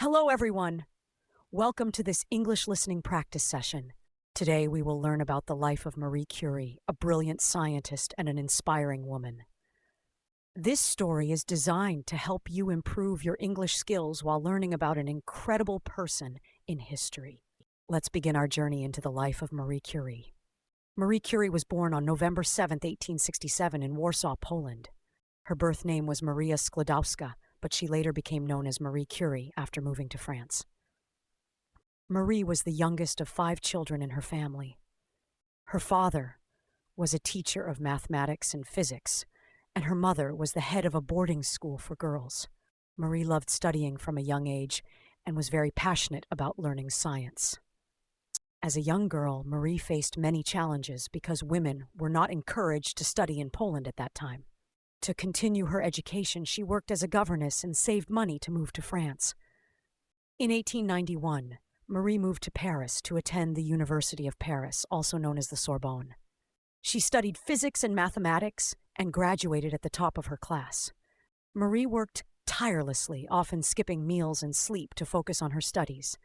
Hello, everyone. Welcome to this English listening practice session. Today, we will learn about the life of Marie Curie, a brilliant scientist and an inspiring woman. This story is designed to help you improve your English skills while learning about an incredible person in history. Let's begin our journey into the life of Marie Curie. Marie Curie was born on November 7, 1867 in Warsaw, Poland. Her birth name was Maria Sklodowska, but she later became known as Marie Curie after moving to France. Marie was the youngest of 5 children in her family. Her father was a teacher of mathematics and physics, and her mother was the head of a boarding school for girls. Marie loved studying from a young age and was very passionate about learning science. As a young girl, Marie faced many challenges because women were not encouraged to study in Poland at that time. To continue her education, she worked as a governess and saved money to move to France. In 1891, Marie moved to Paris to attend the University of Paris, also known as the Sorbonne. She studied physics and mathematics and graduated at the top of her class. Marie worked tirelessly, often skipping meals and sleep to focus on her studies.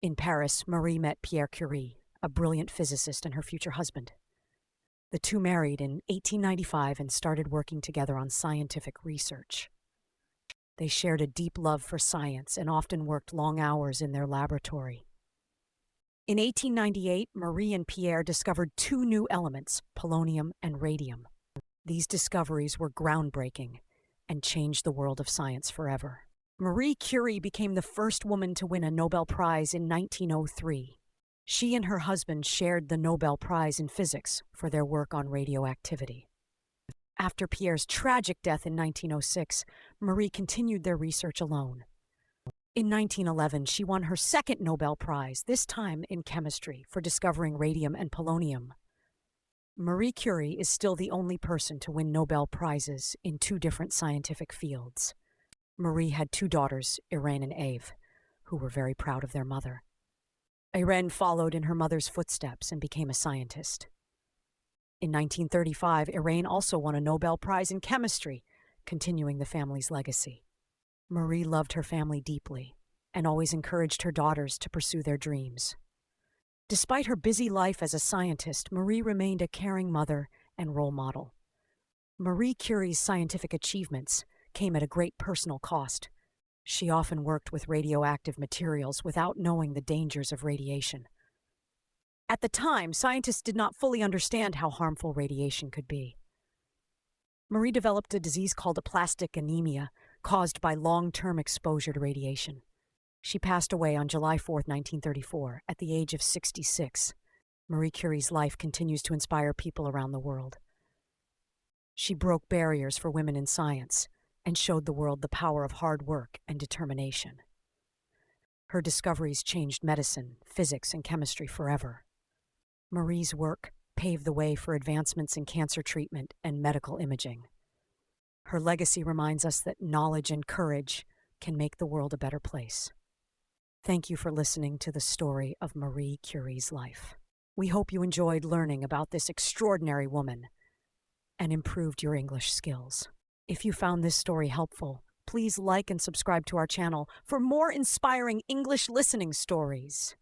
In Paris, Marie met Marie Curie, a brilliant physicist and her future husband. The two married in 1895 and started working together on scientific research. They shared a deep love for science and often worked long hours in their laboratory. In 1898, Marie and Pierre discovered 2 new elements, polonium and radium. These discoveries were groundbreaking and changed the world of science forever. Marie Curie became the first woman to win a Nobel Prize in 1903. She and her husband shared the Nobel Prize in Physics for their work on radioactivity. After Pierre's tragic death in 1906, Marie continued their research alone. In 1911, she won her second Nobel Prize, this time in chemistry, for discovering radium and polonium. Marie Curie is still the only person to win Nobel Prizes in 2 different scientific fields. Marie had 2 daughters, Irene and Eve, who were very proud of their mother. Irene followed in her mother's footsteps and became a scientist. In 1935, Irene also won a Nobel Prize in chemistry, continuing the family's legacy. Marie loved her family deeply and always encouraged her daughters to pursue their dreams. Despite her busy life as a scientist, Marie remained a caring mother and role model. Marie Curie's scientific achievements came at a great personal cost. She often worked with radioactive materials without knowing the dangers of radiation. At the time, scientists did not fully understand how harmful radiation could be. Marie developed a disease called aplastic anemia, caused by long-term exposure to radiation. She passed away on July 4, 1934, at the age of 66. Marie Curie's life continues to inspire people around the world. She broke barriers for women in science and showed the world the power of hard work and determination. Her discoveries changed medicine, physics, and chemistry forever. Marie's work paved the way for advancements in cancer treatment and medical imaging. Her legacy reminds us that knowledge and courage can make the world a better place. Thank you for listening to the story of Marie Curie's life. We hope you enjoyed learning about this extraordinary woman and improved your English skills. If you found this story helpful, please like and subscribe to our channel for more inspiring English listening stories.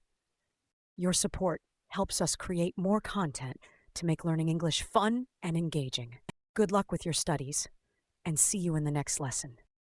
Your support helps us create more content to make learning English fun and engaging. Good luck with your studies, and see you in the next lesson.